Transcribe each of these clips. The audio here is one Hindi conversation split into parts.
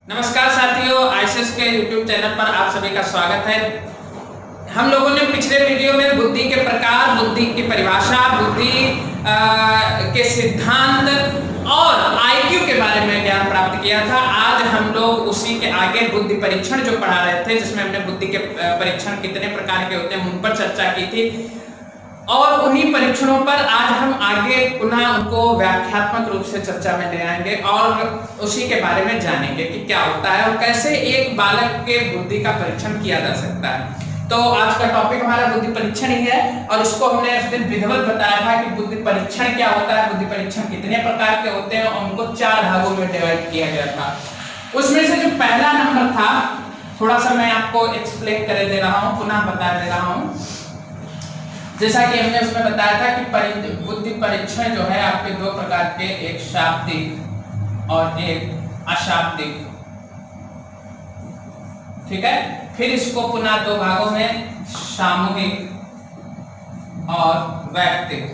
नमस्कार साथियों, आईसीएस के YouTube चैनल पर आप सभी का स्वागत है। हम लोगों ने पिछले वीडियो में बुद्धि के प्रकार, बुद्धि की परिभाषा, बुद्धि के सिद्धांत और आईक्यू के बारे में ज्ञान प्राप्त किया था। आज हम लोग उसी के आगे बुद्धि परीक्षण जो पढ़ा रहे थे, जिसमें हमने बुद्धि के परीक्षण कितने प्रकार के होते हैं उन पर चर्चा की थी और उन्हीं परीक्षणों पर आज हम आगे पुनः उनको व्याख्यात्मक रूप से चर्चा में ले आएंगे और उसी के बारे में जानेंगे कि क्या होता है और कैसे एक बालक के बुद्धि का परीक्षण किया जा सकता है। तो आज का टॉपिक हमारा बुद्धि परीक्षण ही है और उसको हमने उस दिन विधिवत बताया था कि बुद्धि परीक्षण क्या होता है, बुद्धि परीक्षण कितने प्रकार के होते हैं और उनको 4 भागों में डिवाइड किया गया था। उसमें से जो पहला नंबर था, थोड़ा सा मैं आपको एक्सप्लेन कर दे रहा हूँ, पुनः बता दे रहा हूँ। जैसा कि हमने उसमें बताया था कि बुद्धि परीक्षण जो है आपके 2 प्रकार के, एक शाब्दिक और एक अशाब्दिक, ठीक है। फिर इसको पुनः 2 भागों में, सामूहिक और वैयक्तिक,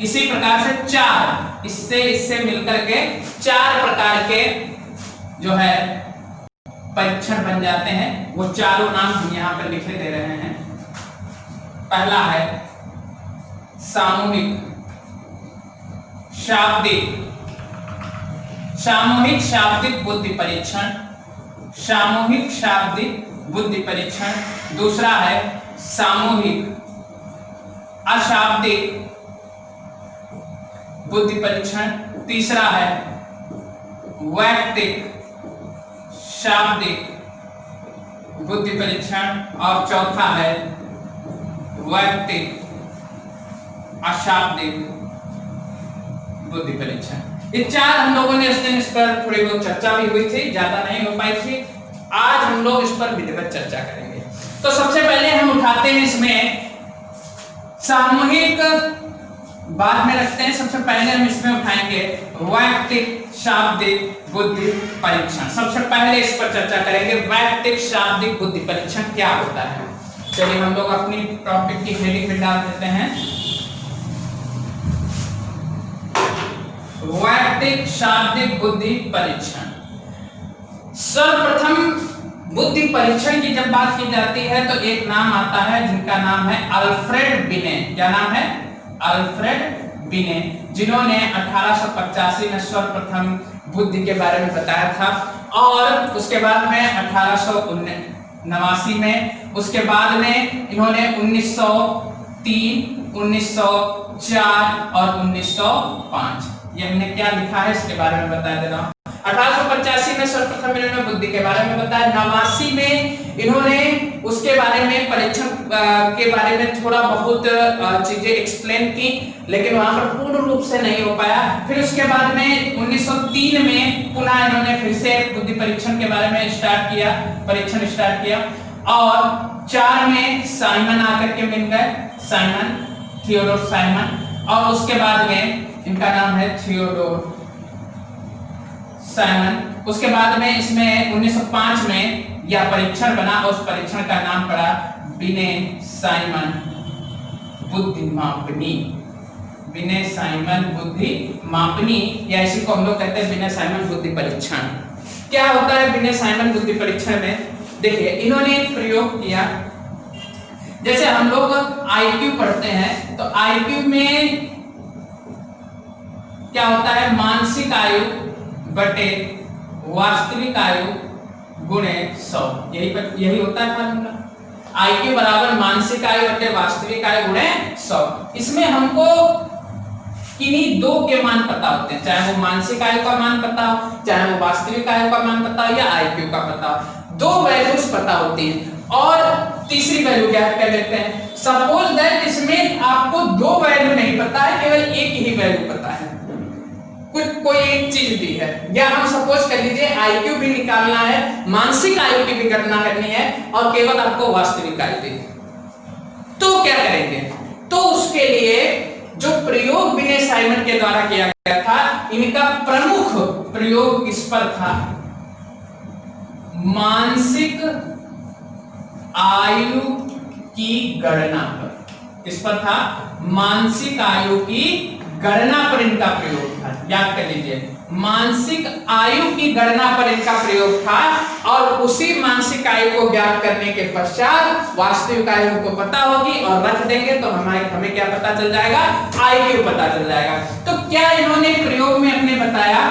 इसी प्रकार से 4 इससे मिलकर के 4 प्रकार के जो है परीक्षण बन जाते हैं। वो चारों नाम हम यहाँ पर लिखे दे रहे हैं। पहला है सामूहिक शाब्दिक, सामूहिक शाब्दिक बुद्धि परीक्षण, सामूहिक शाब्दिक बुद्धि परीक्षण। दूसरा है सामूहिक अशाब्दिक बुद्धि परीक्षण। तीसरा है वैयक्तिक शाब्दिक बुद्धि परीक्षण और चौथा है वैयक्तिक अशाब्दिक बुद्धि परीक्षण। ये 4 हम लोगों ने इस पर थोड़ी बहुत चर्चा भी हुई थी, ज्यादा नहीं हो पाई थी। आज हम लोग इस पर विधिवत चर्चा करेंगे। तो सबसे पहले हम उठाते हैं इसमें सामूहिक, बाद में रखते हैं। सबसे पहले हम इसमें उठाएंगे वैयक्तिक शाब्दिक बुद्धि परीक्षण। सबसे पहले इस पर चर्चा करेंगे, वैयक्तिक शाब्दिक बुद्धि परीक्षण क्या होता है। चलिए हम लोग अपनी टॉपिक की हेडिंग में डाल देते हैं, वैयक्तिक शाब्दिक बुद्धि परीक्षण। सर्वप्रथम बुद्धि परीक्षण की जब बात की जाती है तो एक नाम आता है जिनका नाम है अल्फ्रेड बिने। क्या नाम है? अल्फ्रेड बिने, जिन्होंने 1885 में सर्वप्रथम बुद्धि के बारे में बताया था और उसके बाद में 1889 में, उसके बाद में इन्होंने 1903, 1904 और 1905, ये हमने क्या लिखा है इसके बारे में बता दे रहा हूँ। 1885 में सर्वप्रथम इन्होंने बुद्धि के बारे में बताया। 89 में इन्होंने उसके बारे में परीक्षण के बारे में थोड़ा बहुत चीजें एक्सप्लेन की, लेकिन वहां पर पूर्ण रूप से नहीं हो पाया। फिर उसके बाद में 1903 में पुनः इन्होंने फिर से बुद्धि परीक्षण के बारे में परीक्षण स्टार्ट किया और 4 में साइमन आकर के मिल गए, साइमन, थियोडोर साइमन, और उसके बाद में इनका नाम है थियोडोर साइमन। उसके बाद में इसमें 1905 में यह परीक्षण बना और उस परीक्षण का नाम पड़ा बिने साइमन बुद्धि मापनी। बिने साइमन बुद्धि मापनी, या इसी को हम लोग कहते हैं बिने साइमन बुद्धि परीक्षण। क्या होता है बिने साइमन बुद्धि परीक्षण में? देखिए, इन्होंने एक प्रयोग किया। जैसे हम लोग आईक्यू पढ़ते हैं तो आईक्यू में क्या होता है? मानसिक आयु बटे वास्तविक आयु गुणे 100, यही होता है फॉर्मूला। आईक्यू बराबर मानसिक आयु बटे वास्तविक आयु गुणे 100। इसमें हमको किन्हीं 2 के मान पता होते हैं, चाहे वो मानसिक आयु का मान पता हो, चाहे वो वास्तविक आयु का मान पता हो या आईक्यू का पता हो। 2 वैल्यूज पता होती हैं और तीसरी वैल्यू क्या लेते हैं। सपोज दैट इसमें आपको 2 वैल्यू नहीं पता है, केवल एक ही वैल्यू पता है, कोई एक चीज दी है, या हम सपोज कर लीजिए आईक्यू भी निकालना है, मानसिक आयु की भी गणना करनी है और केवल आपको वास्तविक आयु दी, तो क्या करेंगे? तो उसके लिए जो प्रयोग बिने साइमन के द्वारा किया गया था, इनका प्रमुख प्रयोग किस पर था? मानसिक आयु की गणना पर। किस पर था? मानसिक आयु की गणना पर इनका प्रयोग था। याद कर लीजिए, मानसिक आयु की गणना पर इनका प्रयोग था और उसी मानसिक आयु को ज्ञात करने के पश्चात वास्तविक आयु को पता होगी और रख देंगे तो हमें क्या पता चल जाएगा, आईक्यू पता चल जाएगा। तो क्या इन्होंने प्रयोग में अपने बताया,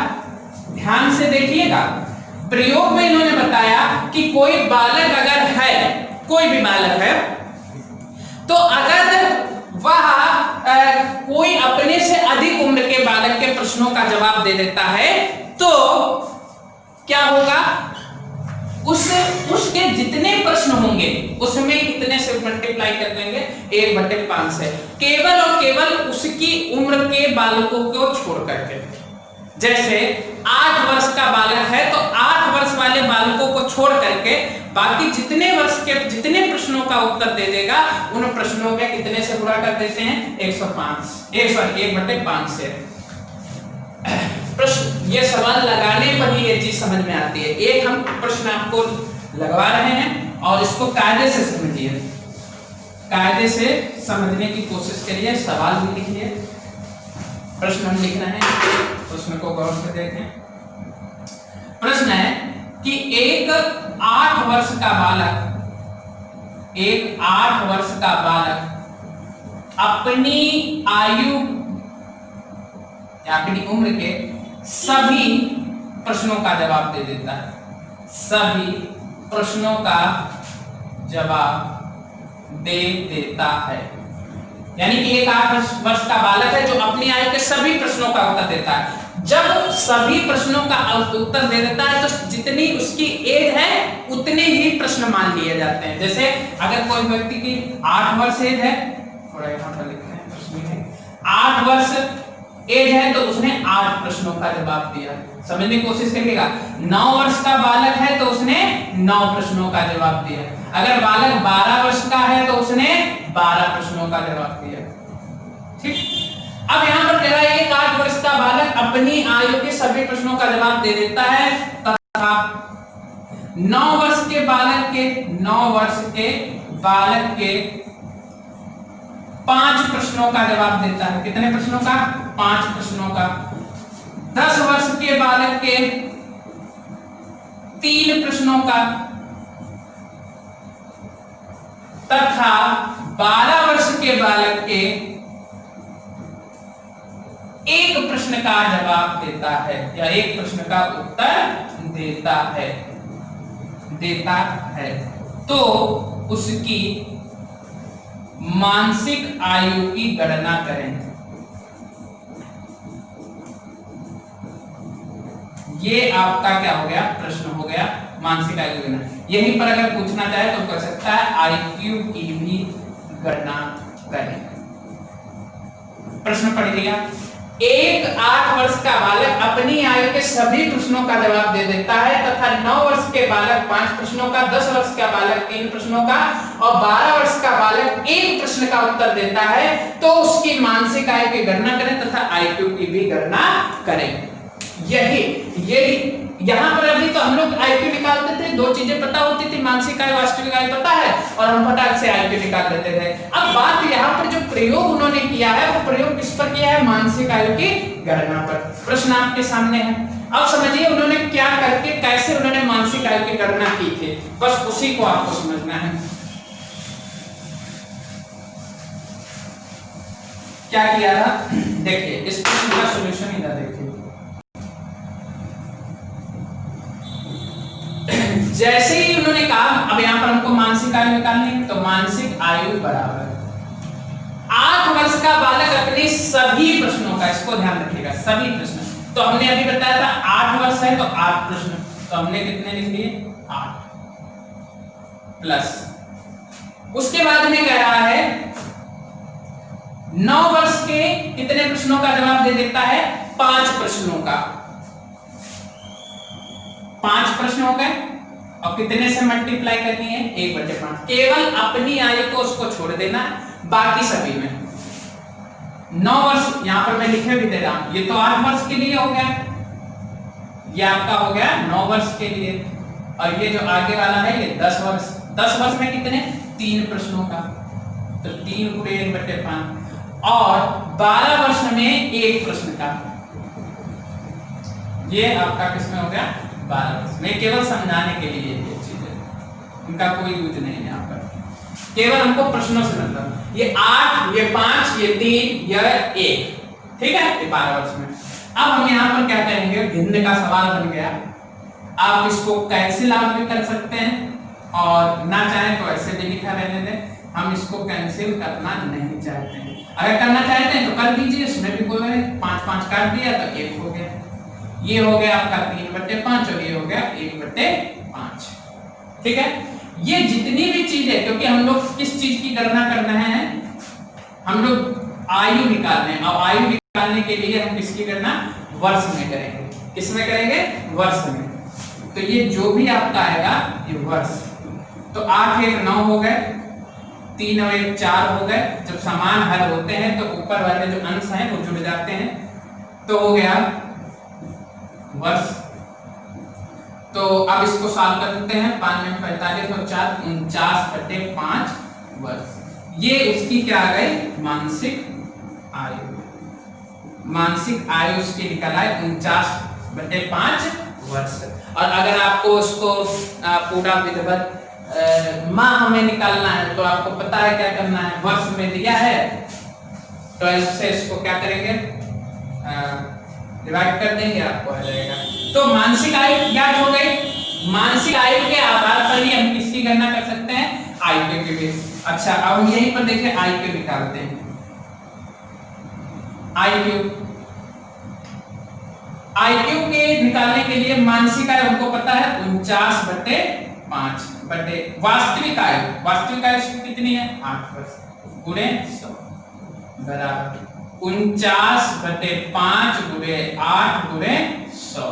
ध्यान से देखिएगा, प्रयोग में इन्होंने बताया कि कोई बालक अगर है, कोई भी बालक है, तो अगर वह कोई अपने से अधिक उम्र के बालक के प्रश्नों का जवाब दे देता है तो क्या होगा, उसके जितने प्रश्न होंगे उसमें कितने से मल्टीप्लाई कर देंगे, 1/5 से, केवल और केवल उसकी उम्र के बालकों को छोड़ करके। जैसे 8 वर्ष का बालक है तो 8 वर्ष वाले बालकों को छोड़ करके बाकी जितने वर्ष के जितने प्रश्नों का उत्तर दे देगा उन प्रश्नों में कितने से गुणा कर देते हैं, 1/5 से। प्रश्न ये सवाल लगाने पर ही ये चीज समझ में आती है। एक हम प्रश्न आपको लगवा रहे हैं और इसको कायदे से समझिए, कायदे से समझने की कोशिश करिए, सवाल भी लिखिए। प्रश्न हम लिख रहे हैं, प्रश्न को गौर से देखें। प्रश्न है कि एक 8 वर्ष का बालक अपनी आयु या अपनी उम्र के सभी प्रश्नों का जवाब दे देता है, सभी प्रश्नों का जवाब दे देता है। यानी कि एक 8 वर्ष का बालक है जो अपनी आयु के सभी प्रश्नों का उत्तर देता है। जब सभी प्रश्नों का उत्तर दे देता है तो जितनी उसकी एज है उतने ही प्रश्न मान लिए जाते हैं। जैसे अगर कोई व्यक्ति की 8 वर्ष एज है, थोड़ा यहाँ पर लिखते हैं प्रश्न में, 8 वर्ष एज है तो उसने 8 प्रश्नों का जवाब दिया। समझने की कोशिश करिएगा। 9 वर्ष का बालक है तो उसने 9 प्रश्नों का जवाब दिया। अगर बालक 12 वर्ष का है तो उसने 12 प्रश्नों का जवाब दिया। ठीक, अब यहाँ पर कह रहा है एक 8 वर्ष का बालक अपनी आयु के सभी प्रश्नों का जवाब दे देता है तथा 9 वर्ष के बालक के 5 प्रश्नों का जवाब देता है। कितने प्रश्नों का? 5 प्रश्नों का। 10 वर्ष के बालक के 3 प्रश्नों का तथा 12 वर्ष के बालक के 1 प्रश्न का जवाब देता है या 1 प्रश्न का उत्तर देता है तो उसकी मानसिक आयु की गणना करें। ये आपका क्या हो गया? प्रश्न हो गया, मानसिक आयु की गणना। यहीं पर अगर पूछना चाहे तो कर सकता है आईक्यू की भी गणना करें। प्रश्न पढ़ लिया। एक 8 वर्ष का बालक अपनी आयु के सभी प्रश्नों का जवाब दे देता है तथा 9 वर्ष के बालक 5 प्रश्नों का, 10 वर्ष का बालक 3 प्रश्नों का और 12 वर्ष का बालक 1 प्रश्न का उत्तर देता है तो उसकी मानसिक आयु की गणना करें तथा आईक्यू की भी गणना करें। यही यहाँ पर अभी तो हम लोग आईक्यू निकालते थे, 2 चीजें पता होती थी, मानसिक आयु, वास्तविक आयु पता है और हम फटाक से आईक्यू निकाल देते थे। अब बात यहाँ पर जो प्रयोग उन्होंने किया है वो प्रयोग किस पर किया है? मानसिक आयु की गणना पर। प्रश्न आपके सामने है। अब समझिए उन्होंने क्या करके, कैसे उन्होंने मानसिक आयु की गणना की थी, बस उसी को आपको समझना है। क्या किया था देखिए, इस प्रश्न का सॉल्यूशन इधर देखिए। जैसे ही उन्होंने कहा अब यहाँ पर हमको मानसिक आयु निकालनी है तो मानसिक आयु बराबर 8 वर्ष का बालक अपने सभी प्रश्नों का, इसको ध्यान रखिएगा, सभी प्रश्न। तो हमने अभी बताया था 8 वर्ष है तो 8 प्रश्न, तो हमने कितने लिख दिए? 8 प्लस। उसके बाद में कह रहा है 9 वर्ष के कितने प्रश्नों का जवाब दे देता है? 5 प्रश्नों का। 5 प्रश्न हो गए और कितने से मल्टीप्लाई करनी है? 1/5। केवल अपनी आयु को उसको छोड़ देना, बाकी सभी में। 9 वर्ष यहाँ पर मैं लिखे भी दे रहा हूं, ये तो 8 वर्ष के लिए हो गया, ये आपका हो गया 9 वर्ष के लिए, और ये जो आगे वाला है ये 10 वर्ष। 10 वर्ष में कितने? 3 प्रश्नों का, तो 3 × 1/5 और 12 वर्ष में 1 प्रश्न का। ये आपका किसमें हो गया 12 वर्ष में। केवल समझाने के लिए ये चीज है, इनका कोई यूज नहीं है यहाँ पर, केवल हमको प्रश्नों से मतलब। ये 8, ये 5, ये 3, ये 1, ठीक है, ये 12 वर्ष में। अब हम यहाँ पर क्या करेंगे, भिन्न का सवाल बन गया। आप इसको कैंसिल आउट भी कर सकते हैं और ना चाहें तो ऐसे भी लिखा रहने दें। हम इसको कैंसिल करना नहीं चाहते हैं, अगर करना चाहते हैं तो कर दीजिए, इसमें भी कोई 5 काट दिया तो 1 हो गया। ये हो गया आपका 3/5 और ये हो गया 1/5, ठीक है। ये जितनी भी चीज है, क्योंकि हम लोग किस चीज की गणना करना है, हम लोग आयु निकालने हैं। और आयु निकालने के लिए हम किसकी गणना वर्ष में करेंगे, किसमें करेंगे वर्ष में। तो ये जो भी आपका आएगा ये वर्ष। तो 8 1 9 हो गए, 3 और 1 4 हो गए। जब समान हर होते हैं तो ऊपर वाले जो अंश हैं वो जुड़ जाते हैं, तो हो गया वर्ष। तो अब इसको सॉल्व कर देते हैं। 5 में 45 और 4 49/5 वर्ष। ये उसकी क्या आ गई मानसिक आयु। मानसिक आयु उसकी निकल आए 49/5 वर्ष। और अगर आपको इसको पूरा विधिवत माह में निकालना है तो आपको पता है क्या करना है, वर्ष में दिया है तो ऐसे इसको क्या करेंगे डिवाइड कर देंगे, आपको आ जाएगा। तो मानसिक आयु ज्ञात हो गई। मानसिक आयु के आधार पर ही हम किसकी गणना कर सकते हैं, आईक्यू की भी। अच्छा, अब हम यहीं पर देखें आईक्यू निकालते हैं। आईक्यू के निकालने के लिए मानसिक आयु हमको पता है 49/5 बटे वास्तविक आयु। वास्तविक आयु कितनी है 8 वर्ष गुणे 100 बराबर 49/5 गुणे 8 गुणे 100।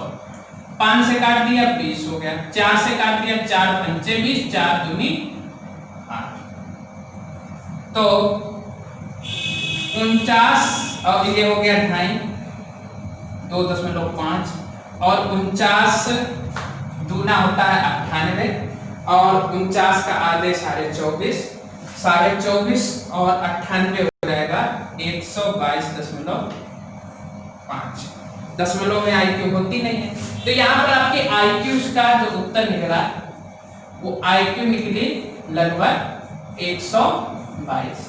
5 से काट दिया 20 हो गया, 4 से काट दिया 4 पंचे 20, 4 दूनी 8। तो 49 और ये हो गया 2.5 2.5 और 49 दूना होता है 98 और 49 का आधे 24.5 24.5 और 98 हो जाएगा 122.5। दशमलव में आईक्यू होती नहीं है, तो यहाँ पर आपके आईक्यू का जो उत्तर निकला वो आईक्यू निकली लगभग 122।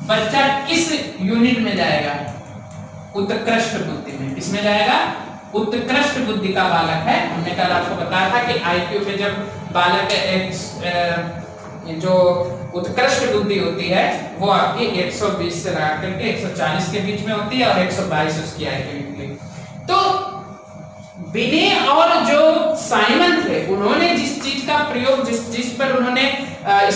बच्चा किस यूनिट में जाएगा, उत्कृष्ट बुद्धि में। किसमें जाएगा, उत्कृष्ट बुद्धि का बालक है। हमने कल आपको बताया था कि आईक्यू पे जब बालक जो उत्कृष्ट बुद्धि होती है वो आपकी 120 से लगा करके 140 के बीच में होती है और 122 उसकी आईक्यू निकली। तो बिने और जो साइमन थे उन्होंने जिस चीज का प्रयोग जिस पर उन्होंने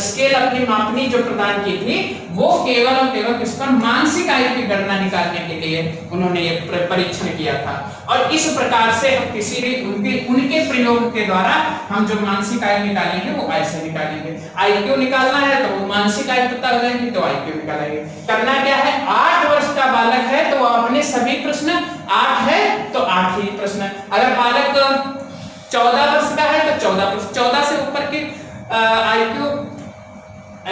स्केल अपनी मापनी जो प्रदान की थी वो केवल और केवल किस पर मानसिक आयु की गणना निकालने के लिए उन्होंने ये परीक्षण किया था। और इस प्रकार से हम किसी भी उनके प्रयोग के द्वारा हम जो मानसिक आयु निकालेंगे वो ऐसे निकालेंगे। आईक्यू निकालना है तो वो मानसिक आयु पता हो जाएगी तो आईक्यू निकालेंगे। करना क्या है, 8 वर्ष का बालक है तो अपने सभी प्रश्न 8 है तो 8 ही प्रश्न। अगर बालक 14 वर्ष का है तो 14 प्रश्न, 14 से ऊपर के आईक्यू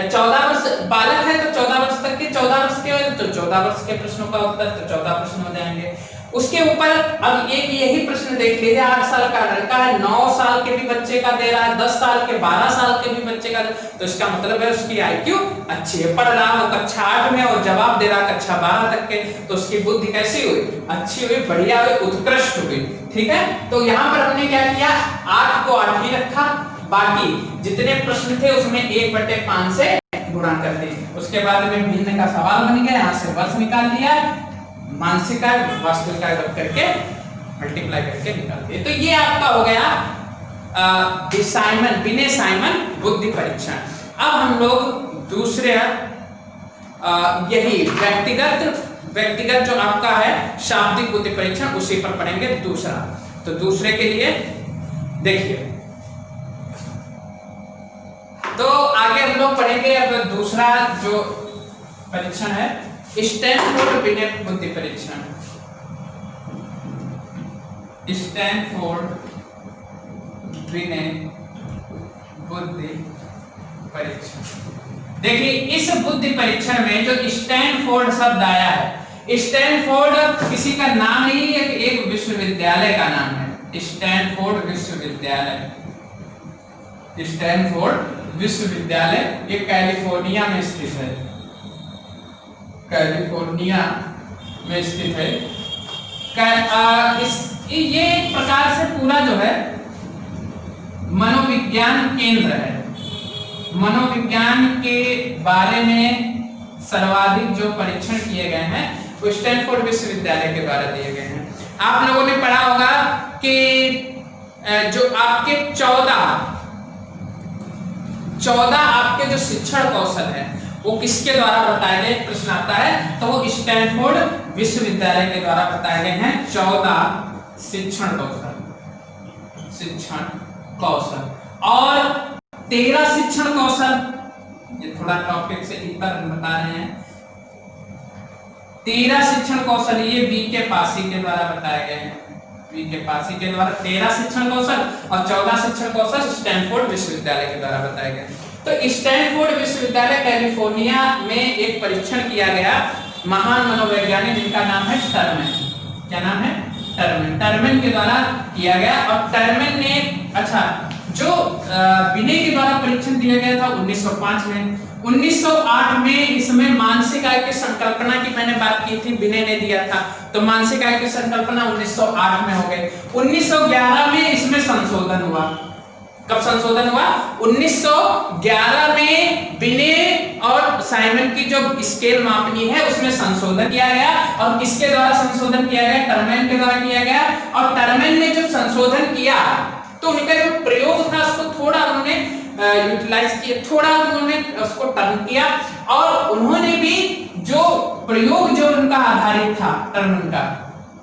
14 वर्ष बालक है तो 14 वर्ष तक के 14 वर्ष के तो 14 वर्ष के प्रश्नों का उत्तर तो 14 प्रश्न हो जाएंगे। उसके ऊपर अब एक यही प्रश्न देख लीजिए, 8 साल का लड़का है, 9 साल के भी बच्चे का दे रहा है, 10 साल के 12 साल के भी बच्चे का, तो इसका मतलब है उसकी आईक्यू अच्छी है। पढ़ रहा हो कक्षा 8 में और जवाब दे रहा कक्षा 12 तक के, तो उसकी बुद्धि कैसी हुई, अच्छी हुई, बढ़िया हुई, उत्कृष्ट हुई। ठीक है, तो यहाँ पर हमने क्या किया, 8 को 8 ही रखा, बाकी जितने प्रश्न थे उसमें 1/5 से गुणा कर दिए। उसके बाद में भिन्न का सवाल बन गया, यहाँ से वर्ष निकाल लिया, मानसिक का वास्तविक का रख करके मल्टीप्लाई करके निकाल दिए। तो ये आपका हो गया बिने साइमन बुद्धि परीक्षण। अब हम लोग दूसरे यही व्यक्तिगत जो आपका है शाब्दिक बुद्धि परीक्षण उसी पर पढ़ेंगे दूसरा। तो दूसरे के लिए देखिए, तो आगे हम लोग पढ़ेंगे अब दूसरा जो परीक्षण है स्टैनफोर्ड बिने बुद्धि परीक्षण। स्टैनफोर्ड बिने बुद्धि परीक्षण। देखिए इस बुद्धि परीक्षण में जो स्टैनफोर्ड शब्द आया है, स्टैनफोर्ड किसी का नाम नहीं है, एक विश्वविद्यालय का नाम है। स्टैनफोर्ड विश्वविद्यालय, स्टैनफोर्ड विश्वविद्यालय ये कैलिफोर्निया में स्थित है, कैलिफोर्निया में स्थित है। ये एक प्रकार से पूरा जो है मनोविज्ञान केंद्र है। मनोविज्ञान के बारे में सर्वाधिक जो परीक्षण किए गए हैं वो स्टैनफोर्ड विश्वविद्यालय के द्वारा दिए गए हैं। आप लोगों ने पढ़ा होगा कि जो आपके 14 आपके जो शिक्षण कौशल है वो किसके द्वारा बताए गए, प्रश्न आता है तो वो स्टैनफोर्ड विश्वविद्यालय के द्वारा बताए गए हैं। 14 शिक्षण कौशल, शिक्षण कौशल और 13 शिक्षण कौशल, ये थोड़ा टॉपिक से ऊपर बता रहे हैं। 13 शिक्षण कौशल ये बीके पासी के द्वारा बताए गए हैं, बीके पासी के द्वारा 13 शिक्षण कौशल और 14 शिक्षण कौशल स्टैनफोर्ड विश्वविद्यालय के द्वारा बताए गए। तो स्टैनफोर्ड विश्वविद्यालय कैलिफोर्निया में एक परीक्षण किया गया महान मनोवैज्ञानिक जिनका नाम है टर्मेन। क्या नाम है? टर्मेन। टर्मेन के द्वारा किया गया और टर्मेन ने जो बिने के द्वारा परीक्षण दिया गया था 1905 में। 1908 में इसमें मानसिक आय की संकल्पना की मैंने बात की थी, बिने ने दिया था, तो मानसिक आय की संकल्पना 1908 में हो गई। 1911 में इसमें संशोधन हुआ। कब संशोधन हुआ? 1911 में बिने और साइमन की जो स्केल मापनी है उसमें संशोधन किया गया। और किसके द्वारा संशोधन किया गया? टर्मेन के द्वारा किया गया। और टर्मेन ने जब संशोधन किया तो उनका जो प्रयोग था उसको थोड़ा उन्होंने यूटिलाइज किया, थोड़ा उन्होंने उसको टर्न किया और उन्होंने भी जो प्रयोग जो उनका आधारित था टर्मेन का,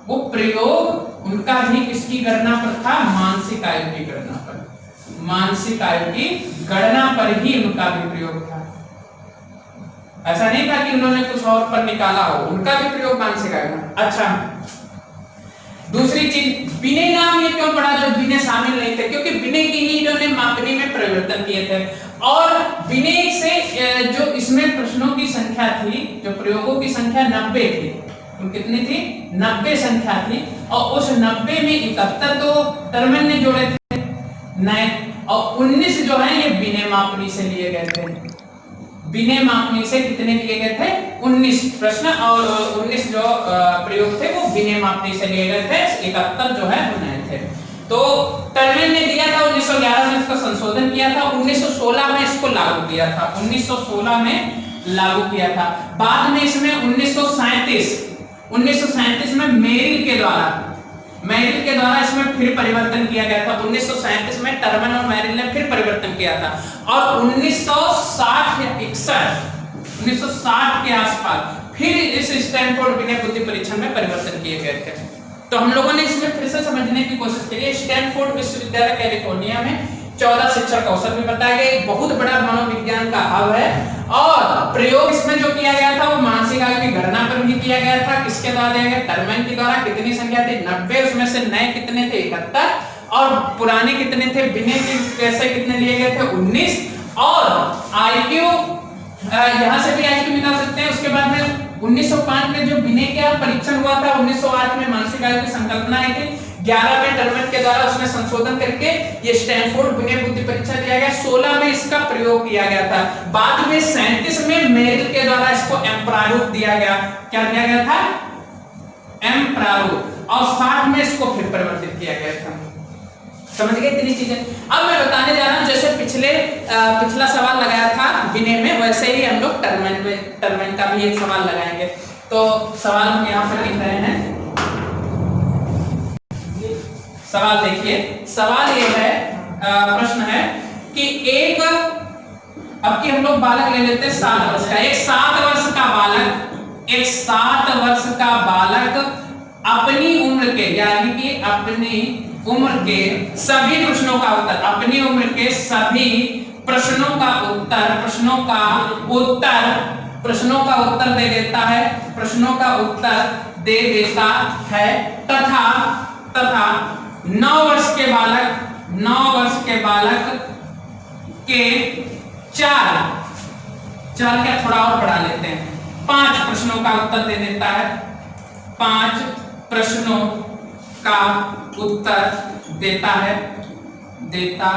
वो प्रयोग उनका भी किसकी गणना पर था? मानसिक आयु की गणना पर। मानसिक आयु की गणना पर ही उनका भी प्रयोग था। ऐसा नहीं था कि उन्होंने कुछ और पर निकाला हो, उनका भी प्रयोग मानसिक आयु था। अच्छा, दूसरी चीज, बिने नाम ये क्यों पड़ा जो बिने शामिल नहीं थे? क्योंकि बिने की ही इन्होंने मापनी में परिवर्तन किए थे और बिने से जो इसमें प्रश्नों की संख्या थी, जो प्रयोगों की संख्या 90 थी। तो कितनी थी? 90 संख्या थी और उस 90 में 71 तो टर्मेन ने जोड़े थे नए और 19 जो है ये बिने मापनी से लिए गए थे। बिने मापनी से कितने लिए गए थे? 19 प्रश्न और 19 जो प्रयोग थे वो बिने मापनी से लिए गए थे, 71 जो है वो नए थे। तो टर्मेन ने दिया था 1911 में, इसका संशोधन किया था, 1916 में इसको लागू किया था, 1916 में लागू किया था। बाद में इसमें 1937 में मेरिल के द्वारा इसमें फिर परिवर्तन किया गया था। 1937 में टर्मेन और मेरिल ने फिर परिवर्तन किया था और 1960 या 1960 के आसपास फिर इस स्टैनफोर्ड बिने बुद्धि परीक्षण में परिवर्तन किए गए थे। तो हम लोगों ने इसमें फिर से समझने की कोशिश की। स्टैनफोर्ड विश्वविद्यालय कैलिफोर्निया में 14 शिक्षण कौशल भी बताए गए, बहुत बड़ा मनोविज्ञान का हब है और प्रयोग इसमें जो किया गया था वो मानसिक आयु की गणना पर भी किया गया था। किसके द्वारा दिया गया? टर्मेन के द्वारा। कितनी संख्या थी? 90। उसमें से नए कितने थे? 71 और पुराने कितने थे? बिने के कैसे कितने लिए गए थे? 19 और आईक्यू यहां से भी आईक्यू निकाल सकते हैं। उसके बाद में 1905 में जो बिने का परीक्षण हुआ था, 1908 में मानसिक आयु की संकल्पना आई थी, 11 में टर्मेन के द्वारा उसमें संशोधन करके ये स्टैनफोर्ड बिने बुद्धि परीक्षा दिया गया, 16 में इसका प्रयोग किया गया था। बाद में 37 में मेरिल के द्वारा इसको एम प्रारूप दिया गया। क्या दिया गया था? एम प्रारूप। और 60 में इसको फिर परिवर्तित किया गया था। समझ गए इतनी चीजें? अब मैं बताने जा रहा हूं, जैसे पिछला सवाल लगाया था बिने में, वैसे ही हम लोग टर्मेन का भी एक सवाल लगाएंगे। तो सवाल हम यहाँ पर लिख रहे हैं। सवाल देखिए, सवाल ये है, प्रश्न है कि अब की हम लोग बालक ले लेते हैं 7 वर्ष का। एक 7 वर्ष का बालक अपनी उम्र के, यानी कि अपनी उम्र के सभी प्रश्नों का उत्तर, अपनी उम्र के सभी प्रश्नों का उत्तर दे देता है, प्रश्नों का उत्तर दे देता है तथा 9 वर्ष के बालक के 4 क्या थोड़ा और बढ़ा लेते हैं, 5 प्रश्नों का उत्तर दे देता है। 5 प्रश्नों का उत्तर देता है 11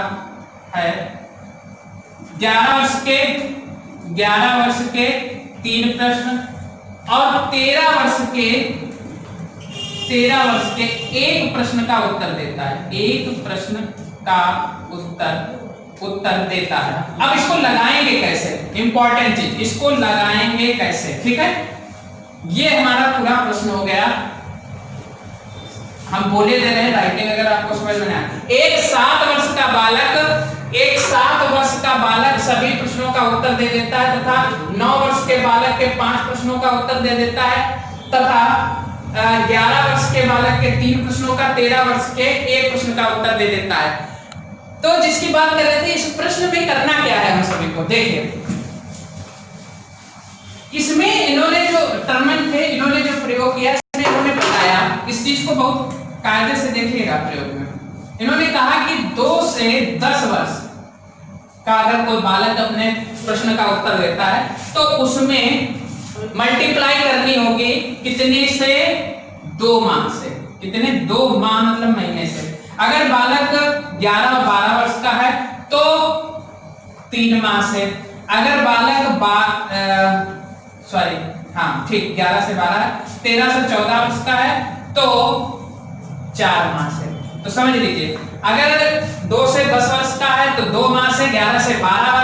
वर्ष के 3 प्रश्न और 13 वर्ष के 1 प्रश्न का उत्तर देता है। 1 प्रश्न का उत्तर देता है। अब इसको लगाएंगे कैसे, इंपॉर्टेंट चीज, इसको लगाएंगे कैसे, ठीक है। ये हमारा पूरा प्रश्न हो गया। हम बोले दे रहे हैं राइटिंग अगर आपको समझ में आए। एक 7 वर्ष का बालक सभी प्रश्नों का उत्तर दे देता है तथा 9 वर्ष के बालक के 5 प्रश्नों का उत्तर दे देता है तथा 11 वर्ष के बालक के 3 प्रश्नों का, 13 वर्ष के 1 प्रश्न का उत्तर दे देता है। तो जिसकी बात कर रहे थे, इस प्रश्न में करना क्या है हम सभी को देखिए। इसमें इन्होंने जो टर्मन थे, इन्होंने जो प्रयोग किया, इसमें इन्होंने बताया, इस चीज को बहुत कायदे से देखिएगा प्रयोग में। इन्होंने कहा कि 2 से 10 वर्ष का अगर कोई बालक अपने प्रश्न का उत्तर देता है तो उसमें मल्टीप्लाई करनी होगी कितने से, 2 माह से। कितने, 2 माह मतलब महीने से। अगर बालक 11 और 12 वर्ष का है तो 3 माह से। अगर बालक 11 से 12 है, 13 से 14 वर्ष का है तो 4 माह से। तो समझ लीजिए, अगर 2 से 10 वर्ष का है तो 2 माह से, 11 से 12 वर्ष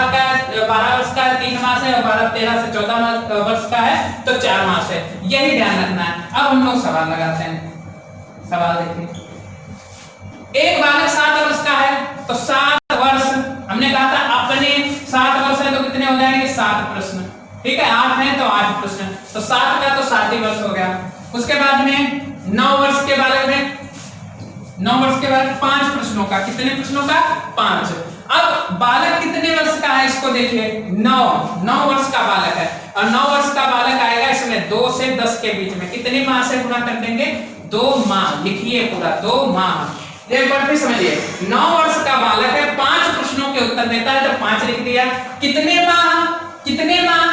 का है 3 माह से, और 13 से 14 वर्ष का है तो 4 माह से। यही ध्यान रखना है। अब हम लोग सवाल लगाते हैं। सवाल देखिए, एक बालक 7 वर्ष का है तो 7 वर्ष, हमने कहा था अपने 7 वर्ष है तो कितने हो जाएंगे, 7 प्रश्न, ठीक है। 8 है तो 8 प्रश्न, तो 7 का तो 7 ही वर्ष हो गया। उसके बाद में 9 वर्ष के बालक में 9 वर्ष के बाद 5 प्रश्नों का, कितने प्रश्नों का, 5। अब बालक कितने वर्ष का है इसको देखिए, 9 वर्ष का बालक है और 9 वर्ष का बालक आएगा इसमें 2 से 10 के बीच में। कितने माह से पूरा कर देंगे, 2 माह। लिखिए पूरा 2 माह। एक बार फिर समझिए, 9 वर्ष का बालक है, 5 प्रश्नों के उत्तर देता है तो 5 लिख दिया। कितने माह,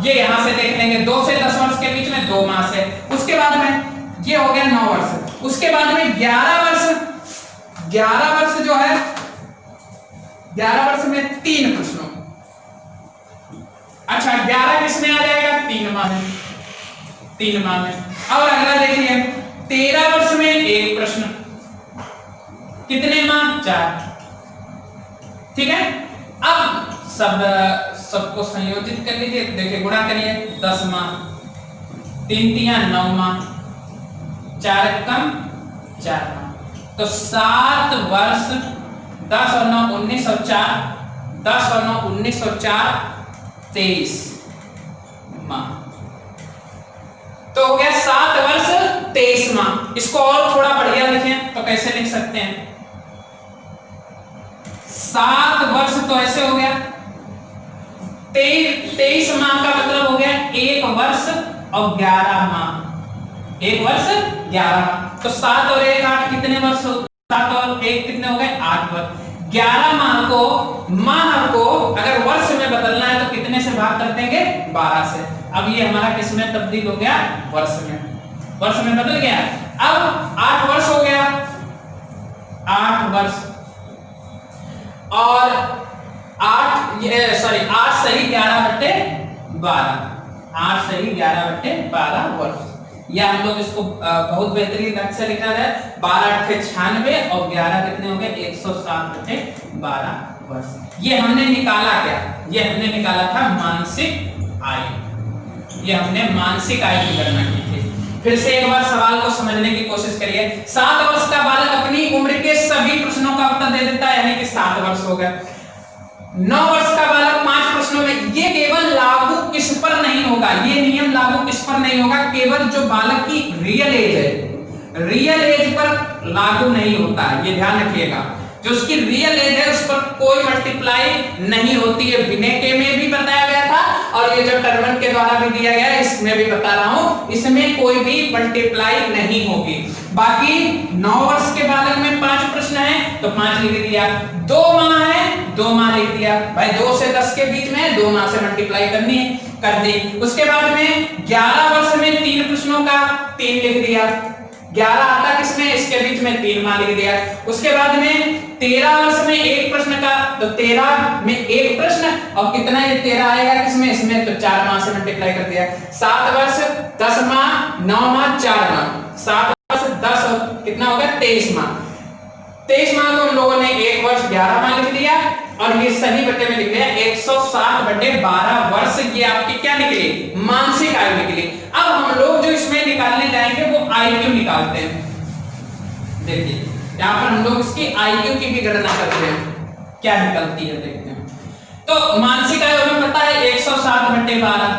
ये यहां से देख लेंगे, 2 से 10 वर्ष के बीच में 2 माह से। उसके बाद में ये हो गया 9 वर्ष। उसके बाद में 11 वर्ष जो है, 11 वर्ष में 3 प्रश्नों। अच्छा, 11 किसमें आ जाएगा, 3 माह में। और अगला देखिए, 13 वर्ष में 1 प्रश्न, कितने माह, 4, ठीक है। अब सबको संयोजित कर लीजिए, देखिए गुणा करिए, 10 माह, 3 तिया 9 माह, 4 कम 4 माह, तो 7 वर्ष। 10 और 9 19 और 4, 10 और 9 19 और 4 23 माह। तो हो गया 7 वर्ष 23 माह। इसको और थोड़ा बढ़िया लिखें तो कैसे लिख सकते हैं, 7 वर्ष तो ऐसे हो गया, 23 माह का मतलब हो गया 1 वर्ष और 11 माह। 1 वर्ष 11 माह, तो 7 और 1 8, कितने वर्ष, 7 और 1 कितने हो गए, 8 वर्ष। 11 माह को अगर वर्ष में बदलना है तो कितने से भाग कर देंगे, 12 से। अब ये हमारा किस में तब्दील हो गया, वर्ष में बदल गया। अब 8 वर्ष हो गया, 8 वर्ष और 8 सही 11/12, 8 सही 11/12 वर्ष। या हम लोग इसको बहुत बेहतरीन ढंग से लिखा है, 12 8 96 और 11 कितने हो गए, 107/12 वर्ष। ये हमने निकाला क्या, ये हमने निकाला था मानसिक आयु। ये हमने मानसिक आयु की गणना की थी। फिर से एक बार सवाल को समझने की कोशिश करिए। 7 वर्ष का बालक अपनी उम्र के सभी प्रश्नों का उत्तर दे देता है, यानी कि 7 वर्ष हो गए। 9 वर्ष का बालक 5 प्रश्नों में, ये केवल लागू किस पर नहीं होगा, ये नियम लागू किस पर नहीं होगा, केवल जो बालक की रियल एज है, रियल एज पर लागू नहीं होता है, ये ध्यान रखिएगा। जो उसकी रियल एज है उस पर कोई मल्टीप्लाई नहीं होती है। बिना के में भी बताया गया था और ये जो टर्म के द्वारा भी दिया गया है इसमें भी बता रहा हूं, इसमें कोई भी मल्टीप्लाई नहीं होगी। बाकी 9 वर्ष के बालक में 5 प्रश्न है तो 5 लिख दिया, 2 माह है 2 माह लिख दिया भाई, 2 से 10 के बीच में 2 माह से मल्टीप्लाई करनी है, कर दी। उसके बाद में 11 वर्ष में 3 प्रश्नों का 3 लिख दिया, 11 आता किसमें, इसके बीच में 3 माह लिख दिया। उसके बाद में 13 वर्ष में 1 प्रश्न का, तो 13 में 1 प्रश्न और कितना ये 13 आएगा किसमें, इसमें तो 4 माह से मल्टीप्लाई कर दिया। 7 वर्ष 10 माह 9 माह 4 माह, 7 वर्ष 10 और कितना होगा 23 माह। 23 माह को हम लोगों ने 1 वर्ष 11 माह लिख दिया और ये सही बटे में लिख दिया 160/12 वर्ष। ये आपकी क्या निकली, मानसिक आयु निकली। अब हम लोग जो इसमें निकालने जाएंगे वो आईक्यू निकालते हैं। देखिए यहाँ पर हम लोग इसकी आईक्यू की भी गणना करते हैं, क्या निकलती है देखते हैं। तो मानसिक आयु हमें पता है 160/12,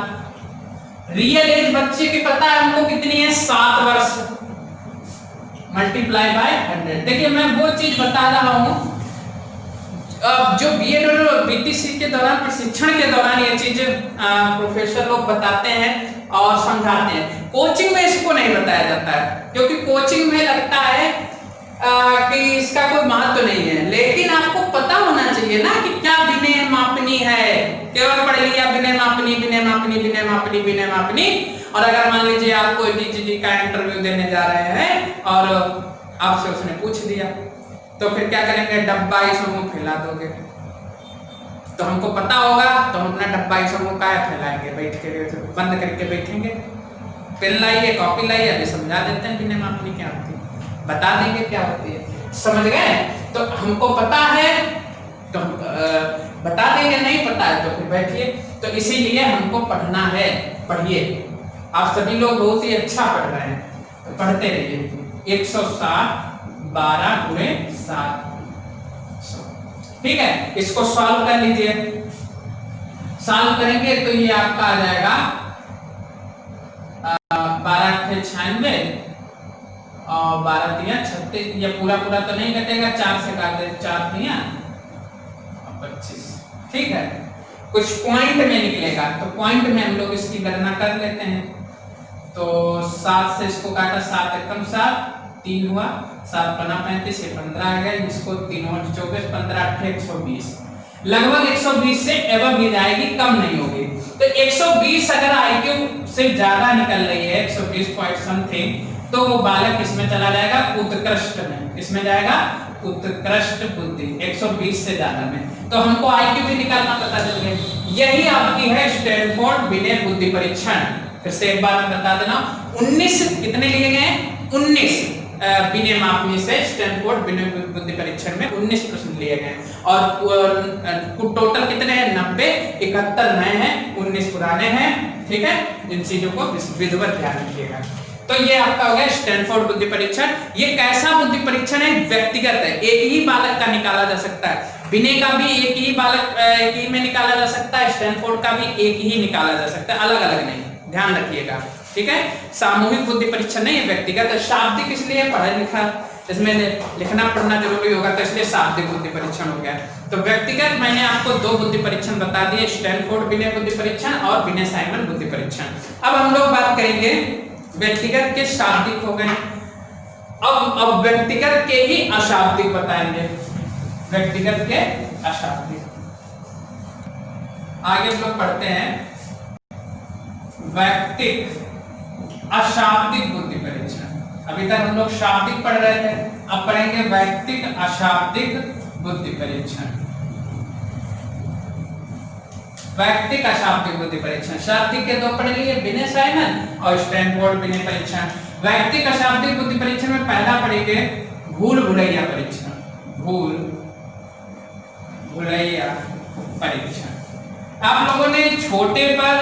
रियल एज बच्चे की पता है हमको कितनी है 7 वर्ष, मल्टीप्लाई बाय 100। देखिए मैं वो चीज बता रहा हूं जो बीएड और बीटीसी के दौरान प्रशिक्षण के दौरान ये चीज प्रोफेसर लोग बताते हैं और समझाते हैं, कोचिंग में इसको नहीं बताया जाता है, क्योंकि कोचिंग में लगता है कि इसका कोई महत्व तो नहीं है। लेकिन आपको पता होना चाहिए ना कि क्या विनय मापनी है। केवल पढ़ लिया विनय मापनी विनय मापनी विनय मापनी विनय मापनी, और अगर मान लीजिए आप कोई डीजीजी का इंटरव्यू देने जा रहे हैं और आपसे उसने पूछ दिया तो फिर क्या करेंगे, डब्बा ही समूह फैला दोगे। तो हमको पता होगा तो हम अपना डब्बा ही समूह का फैलाएंगे, बैठ के बंद करके बैठेंगे, पेन लाइए कॉपी लाइए, अभी समझा देते हैं विनय मापनी क्या होती है, बता देंगे क्या होती है, समझ गए। तो हमको पता है तो बता देंगे, नहीं पता है तो फिर बैठिए। तो इसीलिए हमको पढ़ना है, पढ़िए। आप सभी लोग बहुत ही अच्छा पढ़ रहे हैं तो पढ़ते रहिए। 160/12 × 7, ठीक है। इसको सॉल्व कर लीजिए, सॉल्व करेंगे तो ये आपका आ जाएगा 12 × 96 और 12 × 36। ये पूरा तो नहीं कटेगा, 4 से काट दे, 4 × 25, ठीक है। कुछ पॉइंट में निकलेगा तो पॉइंट में हम लोग इसकी गणना कर लेते हैं। तो 7 से इसको काटा, 7 एकम 7, 3 हुआ, 7 पन्ना 35 से 15 आ गया, इसको 3 और 24, 15 8 120, लगभग 120 से एबव ही जाएगी, कम नहीं होगी। तो 120 अगर आईक्यू से ज्यादा निकल रही है 120 पॉइंट समथिंग, तो वो बालक इसमें चला जाएगा उत्कृष्ट में, इसमें जाएगा उत्कृष्ट बुद्धि 120 से ज्यादा में। तो हमको आईक्यू भी निकालना पता चल गया। यही आपकी है स्टैनफोर्ड विनय बुद्धि परीक्षण। फिर से एक बार मैं बता देना, 19 कितने लिए गए, 19 विनय मापनी से स्टैनफोर्ड विनय बुद्धि परीक्षण में 19 प्रश्न लिए गए और टोटल कितने हैं 90, 71 नए हैं, 19 पुराने हैं, ठीक है। इन चीजों को विधिवत ध्यान रखिएगा। तो ये आपका हो गया स्टैनफोर्ड बुद्धि परीक्षण। ये कैसा बुद्धि परीक्षण है, व्यक्तिगत है, एक ही बालक का निकाला जा सकता है। विनय का भी एक ही बालक एक ही में निकाला जा सकता है, स्टैनफोर्ड का भी एक ही निकाला जा सकता है, अलग अलग नहीं, ध्यान रखिएगा, ठीक है। सामूहिक बुद्धि परीक्षण नहीं है, व्यक्तिगत। शाब्दिक इसलिए पढ़ा लिखा, इसमें लिखना पढ़ना जरूरी होगा तो इसलिए शाब्दिक बुद्धि परीक्षण हो गया। तो व्यक्तिगत मैंने आपको 2 बुद्धि परीक्षण बता दिए, स्टैनफोर्ड विनय बुद्धि परीक्षण और विनय साइमन बुद्धि परीक्षण। अब हम लोग बात करेंगे व्यक्तिगत के शाब्दिक हो गए, अब व्यक्तिगत के ही अशाब्दिक बताएंगे, व्यक्तिगत के अशाब्दिक। आगे हम लोग पढ़ते हैं वैयक्तिक अशाब्दिक बुद्धि परीक्षण। अभी तक हम लोग शाब्दिक पढ़ रहे थे, अब पढ़ेंगे वैयक्तिक अशाब्दिक बुद्धि परीक्षण। वैयक्तिक अशाब्दिक बुद्धि परीक्षण, शाब्दिक के 2 पढ़ लिए, विनय साइमन और स्टैनफोर्ड विनय परीक्षण। वैयक्तिक अशाब्दिक बुद्धि परीक्षण में पहला पढ़ेंगे भूल भुलैया परीक्षण, भूल भुलैया परीक्षण। आप लोगों ने छोटे पर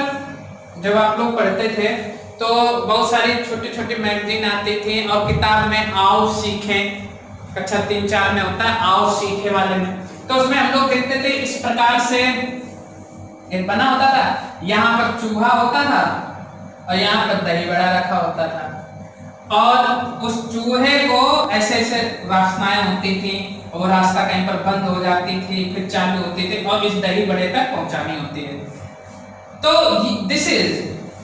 जब आप लोग पढ़ते थे तो बहुत सारी छोटी छोटी मैगजीन आती थी और किताब में आओ सीखें, कक्षा 3-4 में होता है आओ सीखे वाले में, तो उसमें हम लोग देखते थे इस प्रकार से एक बना होता था, यहाँ पर चूहा होता था और यहाँ पर दही बड़ा रखा होता था और उस चूहे को ऐसे ऐसे वासनाएं होती थी और रास्ता कहीं पर बंद हो जाती थी, फिर चालू होती थी और इस दही बड़े तक पहुंचानी होती है। तो दिस इज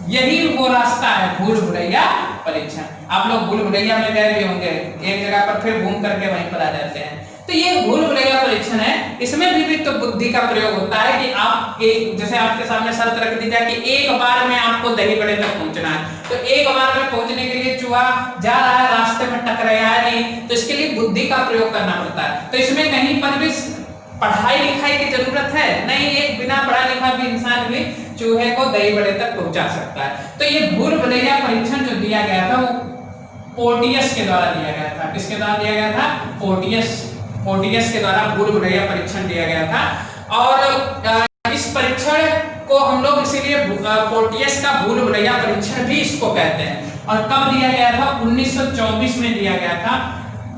यही वो रास्ता है भूल भुलैया परीक्षण। आप लोग भूल भुलैया में गए भी होंगे, एक जगह पर फिर घूम करके वहीं पर आ जाते हैं। तो ये भूल भुलैया परीक्षण है, इसमें भी तो बुद्धि का प्रयोग होता है कि आप एक, जैसे आपके सामने शर्त रख दी जाए कि एक बार में आपको दही बड़े तक पहुंचना है, तो एक बार में पहुंचने के लिए चूहा जा रहा है, रास्ते में टकराया नहीं, तो इसके लिए बुद्धि का प्रयोग करना पड़ता है। तो इसमें कहीं पर भी पढ़ाई लिखाई की जरूरत है नहीं, एक बिना पढ़ा लिखा भी इंसान भी चूहे को दही बड़े तक पहुंचा सकता है। तो ये भूल भुलैया परीक्षण जो दिया गया था वो पोर्टियस के द्वारा दिया गया था। किसके द्वारा दिया गया था? पोर्टियस के द्वारा भूल भुलैया परीक्षण दिया गया था। और इस परीक्षण को हम लोग इसीलिए पोर्टियस का भूल भुलैया परीक्षण भी इसको कहते हैं। और कब दिया गया था? 1924 में दिया गया था।